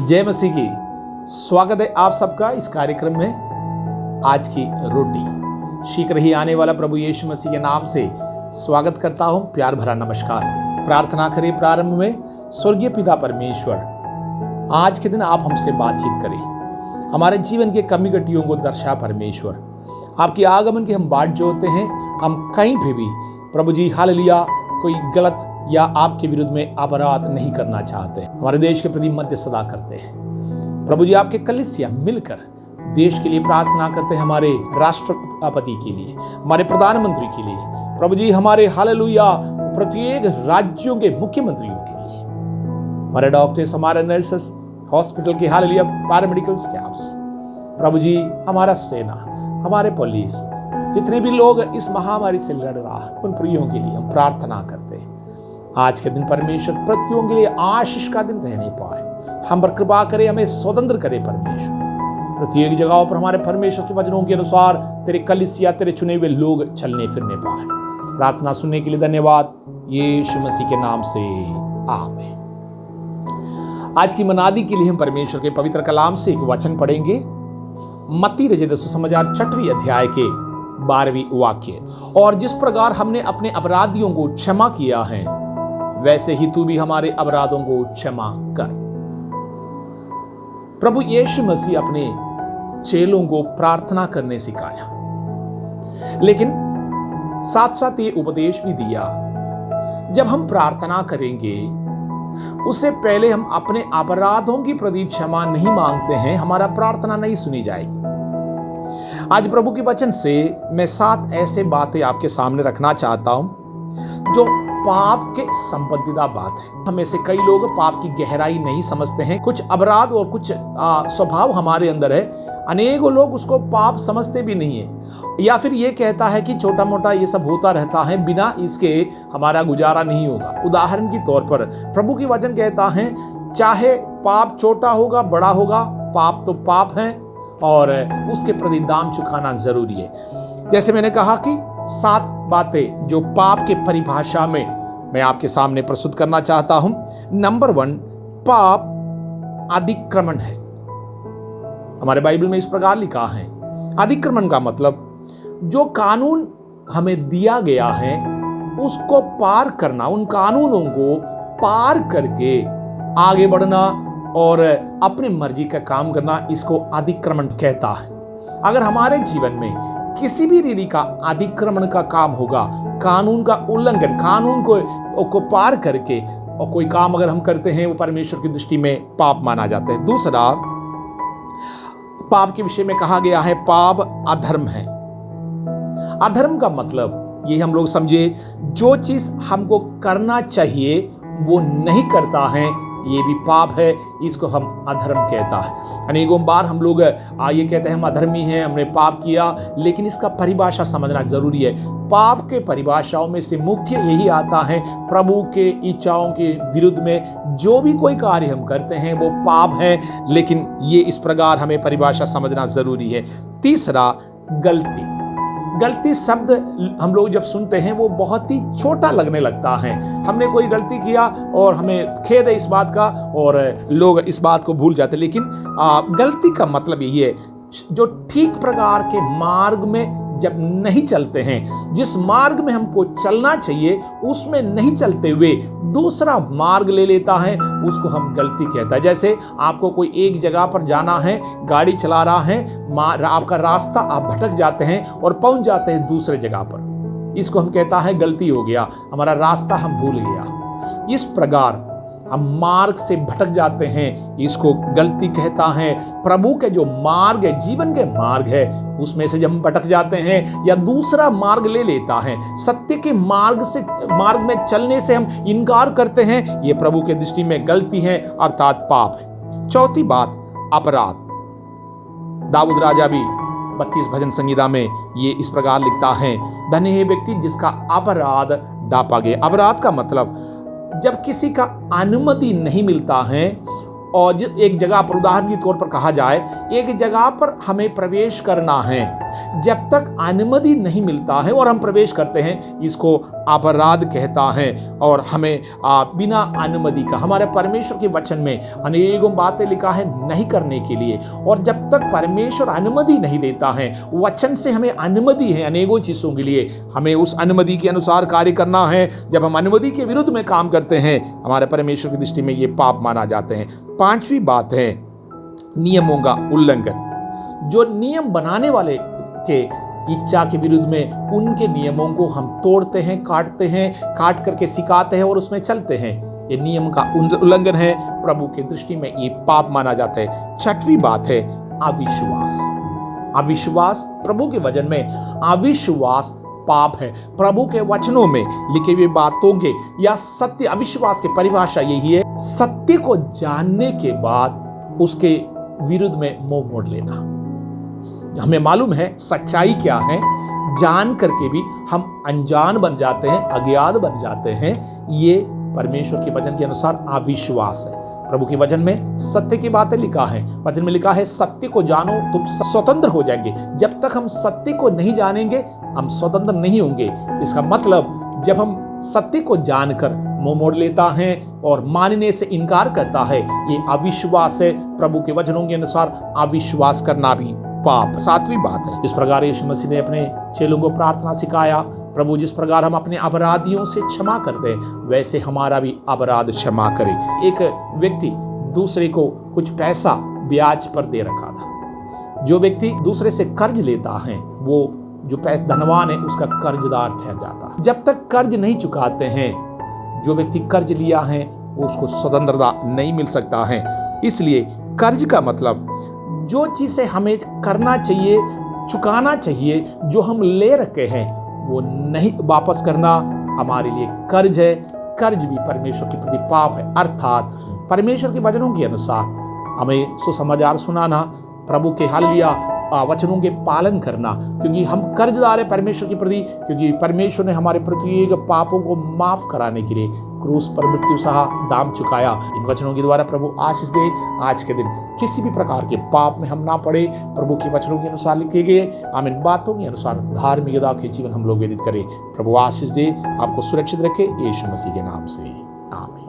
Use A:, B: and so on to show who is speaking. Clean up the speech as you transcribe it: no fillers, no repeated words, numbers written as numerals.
A: जय मसीह की। स्वागत है आप सबका इस कार्यक्रम में। आज की रोटी शीघ्र ही आने वाला प्रभु यीशु मसीह के नाम से स्वागत करता हूं। प्यार भरा नमस्कार। प्रार्थना करें प्रारंभ में। स्वर्गीय पिता परमेश्वर, आज के दिन आप हमसे बातचीत करें, हमारे जीवन के कमी घटियों को दर्शा परमेश्वर। आपकी आगमन की हम बाट जोते हैं। हम कहीं भी प्रभु जी हालेलुया कोई गलत या आपके विरुद्ध में अपराध नहीं करना चाहते। हमारे देश के प्रति मध्य सदा करते हैं। प्रभु जी आपके कलीसिया मिलकर देश के लिए प्रार्थना करते हैं, हमारे राष्ट्रपति के लिए, हमारे प्रधानमंत्री के लिए, प्रभु जी हमारे हालेलुया प्रत्येक राज्यों के मुख्यमंत्रियों के लिए, हमारे डॉक्टर्स, हमारे नर्सेस, हॉस्पिटल के हालेलुया पैरामेडिकल स्टाफ्स, प्रभु जी हमारा सेना, हमारे पुलिस, जितने भी लोग इस महामारी से लड़ रहा है उन प्रियों के लिए हम प्रार्थना करते हैं। आज के दिन परमेश्वर प्रत्येकों के लिए आशीष का दिन रहने पाए। हम पर कृपा करे, हमें स्वतंत्र करे परमेश्वर। प्रत्येक जगहों पर हमारे परमेश्वर के वचनों के अनुसार तेरे कलीसिया, तेरे चुने हुए लोग चलने फिरने पाए। प्रार्थना सुनने के लिए धन्यवाद, यीशु मसीह के नाम से आमीन। आज की मनादी के लिए हम परमेश्वर के पवित्र कलाम से एक वचन पढ़ेंगे। मत्ती रचित सुसमाचार 6वें अध्याय के 12वें वाक्य। और जिस प्रकार हमने अपने अपराधियों को क्षमा किया है, वैसे ही तू भी हमारे अपराधों को क्षमा कर। प्रभु यीशु मसीह अपने चेलों को प्रार्थना करने सिखाया, लेकिन साथ साथ ये उपदेश भी दिया, जब हम प्रार्थना करेंगे उससे पहले हम अपने अपराधों की प्रति क्षमा नहीं मांगते हैं, हमारा प्रार्थना नहीं सुनी जाएगी। आज प्रभु के वचन से मैं 7 ऐसे बातें आपके सामने रखना चाहता हूं जो पाप के संबंधित बात है। हमें से कई लोग पाप की गहराई नहीं समझते हैं। कुछ अपराध और कुछ स्वभाव हमारे अंदर है, अनेकों लोग उसको पाप समझते भी नहीं है, या फिर ये कहता है कि छोटा मोटा ये सब होता रहता है, बिना इसके हमारा गुजारा नहीं होगा। उदाहरण के तौर पर प्रभु की वचन कहता है, चाहे पाप छोटा होगा बड़ा होगा, पाप तो पाप है और उसके प्रति दाम चुकाना जरूरी है। जैसे मैंने कहा कि 7 बातें जो पाप के परिभाषा में मैं आपके सामने प्रस्तुत करना चाहता हूं। नंबर 1, पाप अतिक्रमण है। हमारे बाइबल में इस प्रकार लिखा है, अतिक्रमण का मतलब जो कानून हमें दिया गया है उसको पार करना, उन कानूनों को पार करके आगे बढ़ना और अपनी मर्जी का काम करना, इसको अतिक्रमण कहता है। अगर हमारे जीवन में किसी भी रीति का अतिक्रमण का काम होगा, कानून का उल्लंघन, कानून को पार करके और कोई काम अगर हम करते हैं, वो परमेश्वर की दृष्टि में पाप माना जाता है। दूसरा, पाप के विषय में कहा गया है पाप अधर्म है। अधर्म का मतलब ये हम लोग समझे, जो चीज हमको करना चाहिए वो नहीं करता है, ये भी पाप है, इसको हम अधर्म कहता है। अनेकों बार हम लोग ये कहते हैं हम अधर्मी हैं, हमने पाप किया, लेकिन इसका परिभाषा समझना जरूरी है। पाप के परिभाषाओं में से मुख्य यही आता है, प्रभु के इच्छाओं के विरुद्ध में जो भी कोई कार्य हम करते हैं वो पाप है, लेकिन ये इस प्रकार हमें परिभाषा समझना जरूरी है। तीसरा, गलती। गलती शब्द हम लोग जब सुनते हैं वो बहुत ही छोटा लगने लगता है। हमने कोई गलती किया और हमें खेद है इस बात का, और लोग इस बात को भूल जाते। लेकिन गलती का मतलब यही है, जो ठीक प्रकार के मार्ग में जब नहीं चलते हैं, जिस मार्ग में हमको चलना चाहिए उसमें नहीं चलते हुए दूसरा मार्ग ले लेता है, उसको हम गलती कहता है। जैसे आपको कोई एक जगह पर जाना है, गाड़ी चला रहा है, आपका रास्ता आप भटक जाते हैं और पहुंच जाते हैं दूसरे जगह पर, इसको हम कहता है गलती हो गया, हमारा रास्ता हम भूल गया। इस प्रकार हम मार्ग से भटक जाते हैं, इसको गलती कहता है। प्रभु के जो मार्ग है, जीवन के मार्ग है, उसमें से जब हम भटक जाते हैं या दूसरा मार्ग ले लेता है, सत्य के मार्ग में चलने से हम इनकार करते हैं, ये प्रभु के दृष्टि में गलती है, अर्थात पाप है। चौथी बात, अपराध। दाऊद राजा भी 32 भजन संहिता में ये इस प्रकार लिखता है, धन्य है व्यक्ति जिसका अपराध ढांपा गया। अपराध का मतलब जब किसी का अनुमति नहीं मिलता है और एक जगह पर, उदाहरण के तौर पर कहा जाए, एक जगह पर हमें प्रवेश करना है, जब तक अनुमति नहीं मिलता है और हम प्रवेश करते हैं, इसको अपराध कहता है। और हमें बिना अनुमति का, हमारे परमेश्वर के वचन में अनेकों बातें लिखा है नहीं करने के लिए, और जब तक परमेश्वर अनुमति नहीं देता है, वचन से हमें अनुमति है अनेकों चीजों के लिए, हमें उस अनुमति के अनुसार कार्य करना है। जब हम अनुमति के विरुद्ध में काम करते हैं, हमारे परमेश्वर की दृष्टि में ये पाप माना जाते हैं। पांचवी बात है नियमों का उल्लंघन। जो नियम बनाने वाले के इच्छा के विरुद्ध में, उनके नियमों को हम तोड़ते हैं, काटते हैं, काट करके सिखाते हैं और उसमें चलते हैं, ये नियम का उल्लंघन है। प्रभु की दृष्टि में ये पाप माना जाता है। छठवीं बात है अविश्वास। अविश्वास, प्रभु के वचन में अविश्वास पाप है। प्रभु के वचनों में लिखे हुए बातों के या सत्य, अविश्वास की परिभाषा यही है, सत्य को जानने के बाद उसके विरुद्ध में मुंह मोड़ लेना। हमें मालूम है सच्चाई क्या है, जान करके भी हम अनजान बन जाते हैं, अज्ञात बन जाते हैं। ये परमेश्वर के वचन के अनुसार अविश्वास है। प्रभु के वचन में सत्य की बातें लिखा है, वचन में लिखा है सत्य को जानो तुम स्वतंत्र हो जाएंगे। जब तक हम सत्य को नहीं जानेंगे, हम स्वतंत्र नहीं होंगे। इसका मतलब जब हम सत्य को जानकर मुंह मोड़ लेता है और मानने से इनकार करता है, ये अविश्वास है। प्रभु के वचनों के अनुसार अविश्वास करना भी पाप। सातवीं बात है, इस प्रकार यीशु मसीह ने अपने चेलों को प्रार्थना सिखाया, प्रभु जिस प्रकार हम अपने अपराधियों से क्षमा करते हैं, वैसे हमारा भी अपराध क्षमा करे। एक व्यक्ति दूसरे को कुछ पैसा ब्याज पर दे रखा था। जो व्यक्ति दूसरे से कर्ज लेता है, वो जो पैसा धनवान है उसका कर्जदार ठहर जाता है। जब तक कर्ज नहीं चुकाते हैं, जो व्यक्ति कर्ज लिया है उसको स्वतंत्रता नहीं मिल सकता है। इसलिए कर्ज का मतलब जो चीजें हमें करना चाहिए, चुकाना चाहिए, जो हम ले रखे हैं वो नहीं वापस करना हमारे लिए कर्ज है। कर्ज भी परमेश्वर के प्रति पाप है। अर्थात परमेश्वर के वचनों के अनुसार हमें सुसमाचार सुनाना, प्रभु के हालेलुया वचनों के पालन करना, क्योंकि हम कर्जदार है परमेश्वर के प्रति, क्योंकि परमेश्वर ने हमारे प्रत्येक पापों को माफ कराने के लिए क्रूस पर मृत्यु सहा दाम चुकाया। इन वचनों के द्वारा प्रभु आशीष दे। आज के दिन किसी भी प्रकार के पाप में हम ना पड़े, प्रभु के वचनों के अनुसार लिखे गए आमीन बातों के अनुसार धार्मिकता के जीवन हम लोग व्यतीत करें। प्रभु आशीष दे, आपको सुरक्षित रखे, यीशु मसीह के नाम से आमीन।